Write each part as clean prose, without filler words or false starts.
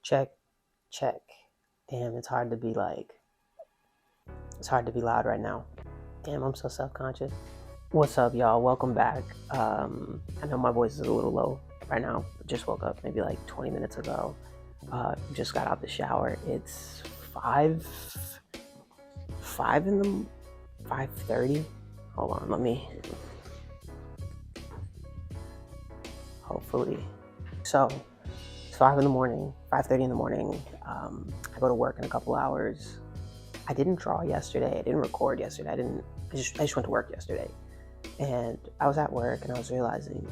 Check, check. Damn, it's hard to be loud right now. Damn, I'm so self-conscious. What's up, y'all? Welcome back. I know my voice is a little low right now. Just woke up maybe like 20 minutes ago. Just got out the shower. It's 5:30. Hold on, hopefully. So it's 5:30 in the morning. I go to work in a couple hours. I didn't draw yesterday. I didn't record yesterday. I just went to work yesterday. And I was at work and I was realizing,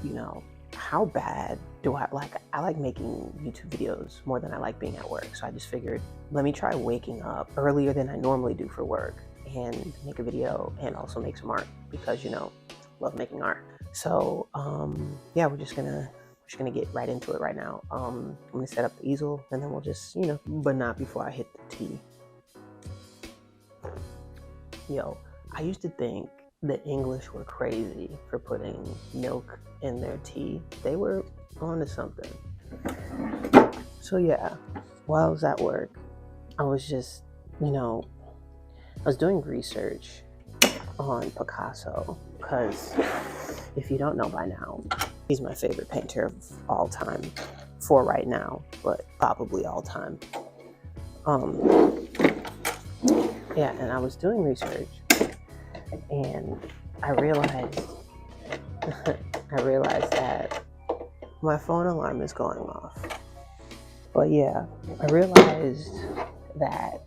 how bad do I like making YouTube videos more than I like being at work. So I just figured, let me try waking up earlier than I normally do for work and make a video and also make some art because, love making art. So, yeah, we're just gonna get right into it right now. I'm gonna set up the easel and then we'll just, but not before I hit the tea. Yo, I used to think the English were crazy for putting milk in their tea. They were onto something. So yeah, while I was at work, I was just, I was doing research on Picasso because if you don't know by now, he's my favorite painter of all time for right now, but probably all time. Yeah, and I was doing research and I realized that my phone alarm is going off. But yeah, I realized that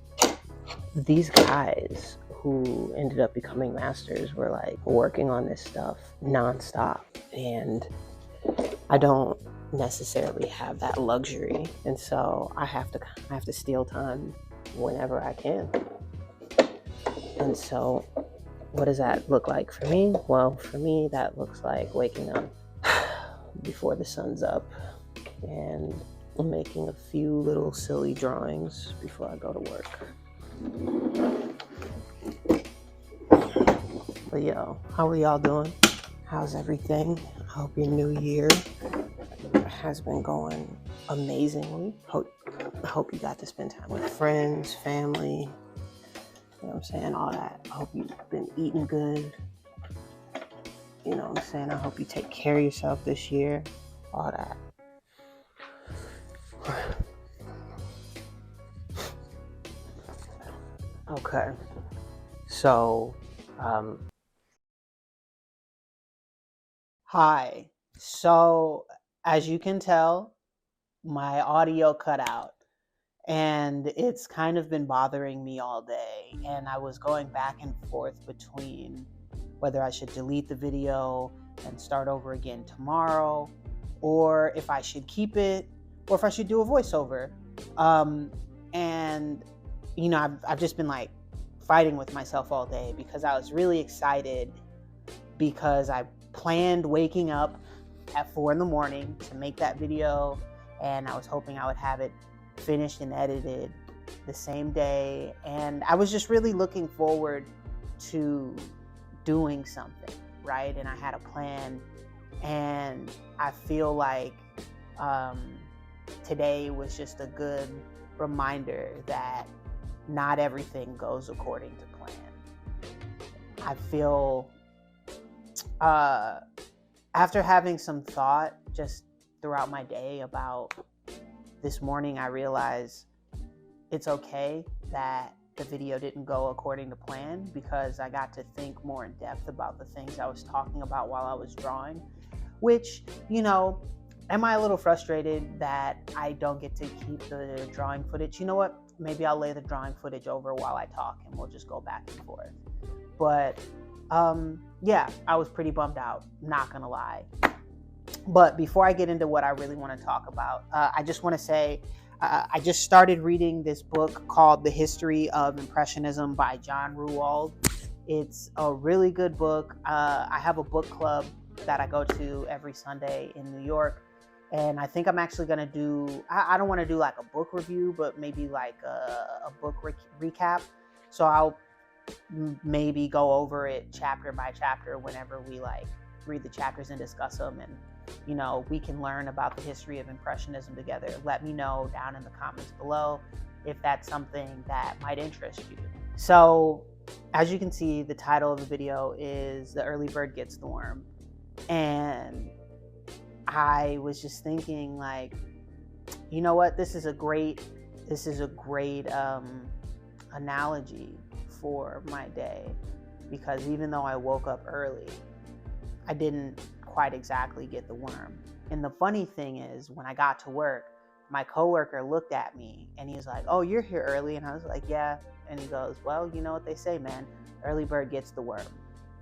these guys who ended up becoming masters were like working on this stuff nonstop. And I don't necessarily have that luxury. And so I have to steal time whenever I can. And so what does that look like for me? Well, for me, that looks like waking up before the sun's up and making a few little silly drawings before I go to work. But yo, how are y'all doing? How's everything? I hope your new year has been going amazingly. I hope you got to spend time with friends, family, you know what I'm saying, all that. I hope you've been eating good. You know what I'm saying? I hope you take care of yourself this year. All that. Okay. So, hi. So, as you can tell, my audio cut out. And it's kind of been bothering me all day. And I was going back and forth between whether I should delete the video and start over again tomorrow, or if I should keep it, or if I should do a voiceover. And, I've just been like fighting with myself all day because I was really excited because I planned waking up at 4 a.m. to make that video. And I was hoping I would have it finished and edited the same day, and I was just really looking forward to doing something, right? And I had a plan, and I feel like today was just a good reminder that not everything goes according to plan. I feel after having some thought just throughout my day about this morning, I realized it's okay that the video didn't go according to plan because I got to think more in depth about the things I was talking about while I was drawing, which, am I a little frustrated that I don't get to keep the drawing footage? You know what? Maybe I'll lay the drawing footage over while I talk and we'll just go back and forth. But yeah, I was pretty bummed out, not gonna lie. But before I get into what I really want to talk about, I just want to say I just started reading this book called The History of Impressionism by John Ruwald. It's a really good book. I have a book club that I go to every Sunday in New York. And I think I'm actually going to do, I don't want to do like a book review, but maybe like a book recap. So I'll maybe go over it chapter by chapter whenever we like read the chapters and discuss them. And we can learn about the history of Impressionism together. Let me know down in the comments below if that's something that might interest you. So as you can see, the title of the video is The Early Bird Gets the Worm. And I was just thinking, like, you know what, this is a great analogy for my day, because even though I woke up early, I didn't quite exactly get the worm. And the funny thing is, when I got to work, my coworker looked at me and he was like, "Oh, you're here early?" And I was like, "Yeah." And he goes, "Well, you know what they say, man, early bird gets the worm."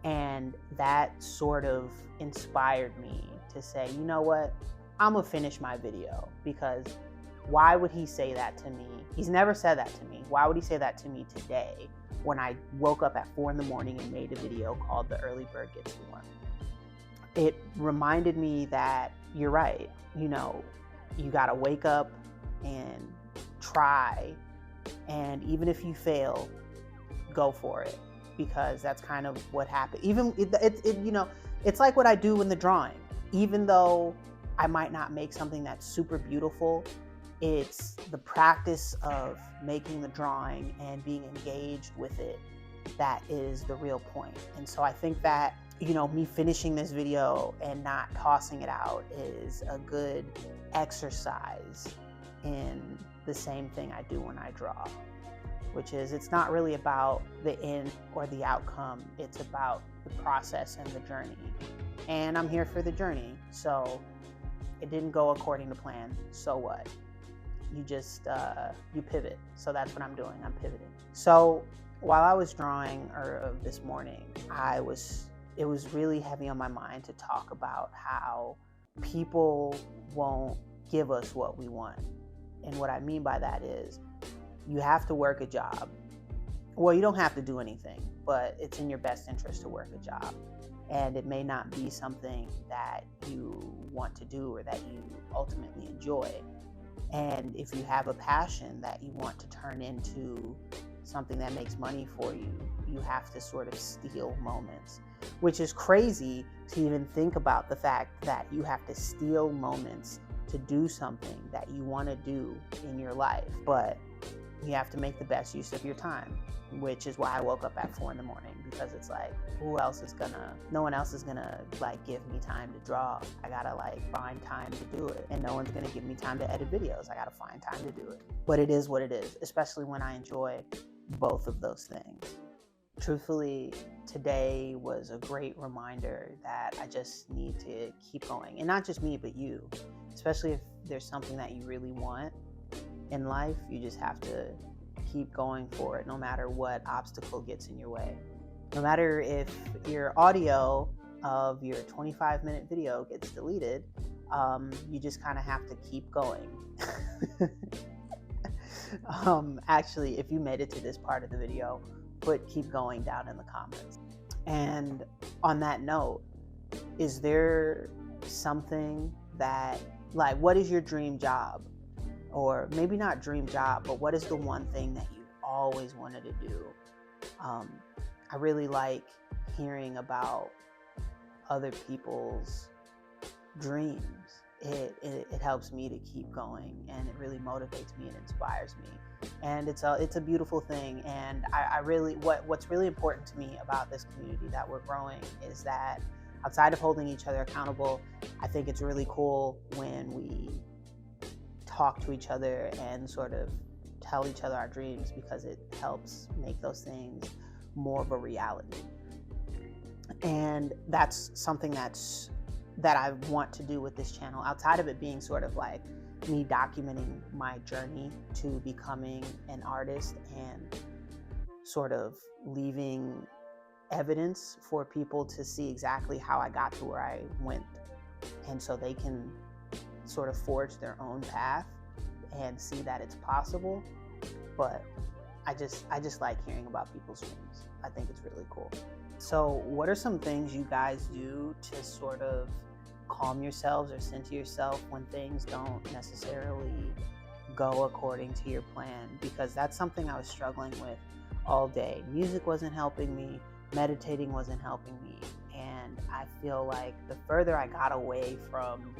And that sort of inspired me to say, you know what, I'm gonna finish my video, because why would he say that to me? He's never said that to me. Why would he say that to me today when I woke up at 4 in the morning and made a video called The Early Bird Gets the Worm? It reminded me that you're right. You gotta wake up and try. And even if you fail, go for it, because that's kind of what happened. Even it's like what I do in the drawing. Even though I might not make something that's super beautiful, it's the practice of making the drawing and being engaged with it that is the real point. And so I think that, me finishing this video and not tossing it out is a good exercise in the same thing I do when I draw, which is, it's not really about the end or the outcome. It's about the process and the journey. And I'm here for the journey. So it didn't go according to plan. So what? You just, you pivot. So that's what I'm doing. I'm pivoting. So while I was drawing this morning, it was really heavy on my mind to talk about how people won't give us what we want. And what I mean by that is, you have to work a job. Well, you don't have to do anything, but it's in your best interest to work a job. And it may not be something that you want to do or that you ultimately enjoy. And if you have a passion that you want to turn into something that makes money for you, you have to sort of steal moments, which is crazy to even think about, the fact that you have to steal moments to do something that you want to do in your life. But you have to make the best use of your time, which is why I woke up at 4 in the morning, because it's like, no one else is gonna like give me time to draw. I gotta like find time to do it, and no one's gonna give me time to edit videos. I gotta find time to do it. But it is what it is, especially when I enjoy both of those things. Truthfully, today was a great reminder that I just need to keep going. And not just me, but you. Especially if there's something that you really want in life, you just have to keep going for it, no matter what obstacle gets in your way. No matter if your audio of your 25-minute video gets deleted, you just kind of have to keep going. Actually, if you made it to this part of the video, put "keep going" down in the comments. And on that note, is there something that, like, what is your dream job? Or maybe not dream job, but what is the one thing that you've always wanted to do? I really like hearing about other people's dreams. It helps me to keep going, and it really motivates me and inspires me. And it's a beautiful thing. And I really, what's really important to me about this community that we're growing is that outside of holding each other accountable, I think it's really cool when we talk to each other and sort of tell each other our dreams, because it helps make those things more of a reality. And that's something that I want to do with this channel, outside of it being sort of like me documenting my journey to becoming an artist and sort of leaving evidence for people to see exactly how I got to where I went, and so they can sort of forge their own path and see that it's possible. But I just like hearing about people's dreams. I think it's really cool. So what are some things you guys do to sort of calm yourselves or center yourself when things don't necessarily go according to your plan? Because that's something I was struggling with all day. Music wasn't helping me, meditating wasn't helping me, and And I feel like the further I got away from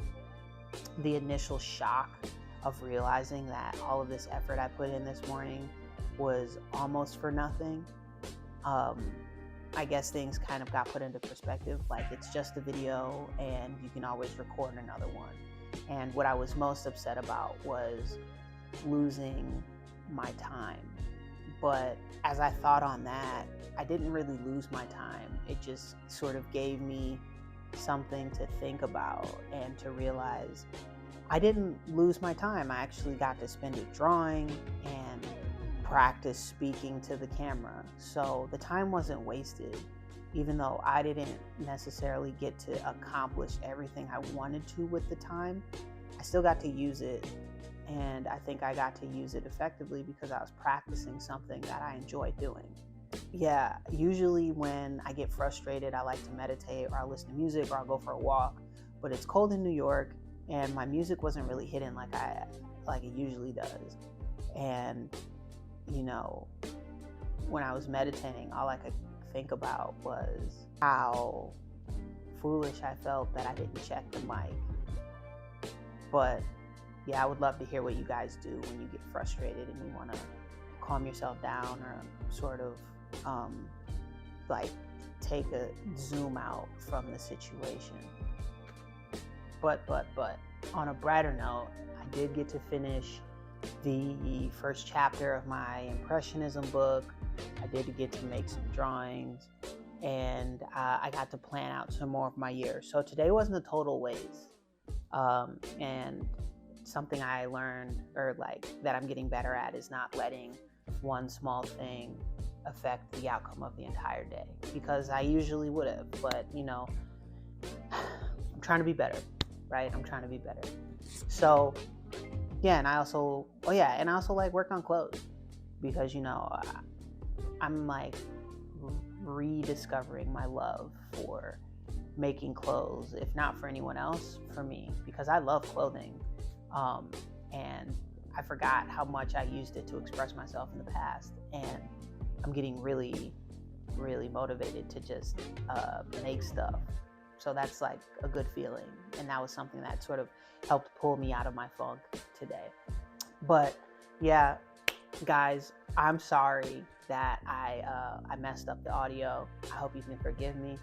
the initial shock of realizing that all of this effort I put in this morning was almost for nothing, I guess things kind of got put into perspective. Like, it's just a video and you can always record another one. And what I was most upset about was losing my time. But as I thought on that, I didn't really lose my time. It just sort of gave me something to think about and to realize I didn't lose my time. I actually got to spend it drawing and practice speaking to the camera. So the time wasn't wasted, even though I didn't necessarily get to accomplish everything I wanted to with the time. I still got to use it, and I think I got to use it effectively because I was practicing something that I enjoy doing. Yeah, usually when I get frustrated, I like to meditate, or I listen to music, or I'll go for a walk. But it's cold in New York, and my music wasn't really hitting like it usually does. And you know, when I was meditating, all I could think about was how foolish I felt that I didn't check the mic. But yeah, I would love to hear what you guys do when you get frustrated and you want to calm yourself down, or sort of like take a zoom out from the situation. But on a brighter note, I did get to finish the first chapter of my Impressionism book. I did get to make some drawings, and I got to plan out some more of my year. So today wasn't a total waste. And something I learned, or like that I'm getting better at, is not letting one small thing affect the outcome of the entire day, because I usually would have. But you know, I'm trying to be better, right? I'm trying to be better. So yeah, and I also like work on clothes, because you know, I'm like rediscovering my love for making clothes, if not for anyone else, for me, because I love clothing. And I forgot how much I used it to express myself in the past, and I'm getting really, really motivated to just make stuff. So that's like a good feeling, and that was something that sort of helped pull me out of my funk today. But yeah, guys, I'm sorry that I messed up the audio. I hope you can forgive me.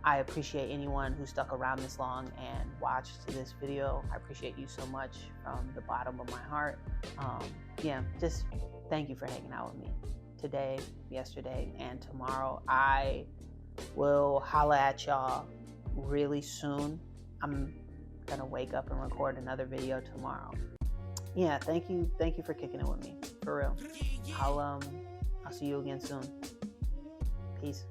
I appreciate anyone who stuck around this long and watched this video. I appreciate you so much from the bottom of my heart. Yeah, just thank you for hanging out with me today, yesterday, and tomorrow. I will holla at y'all really soon. I'm gonna wake up and record another video tomorrow. Yeah, thank you for kicking it with me, for real. I'll see you again soon. Peace.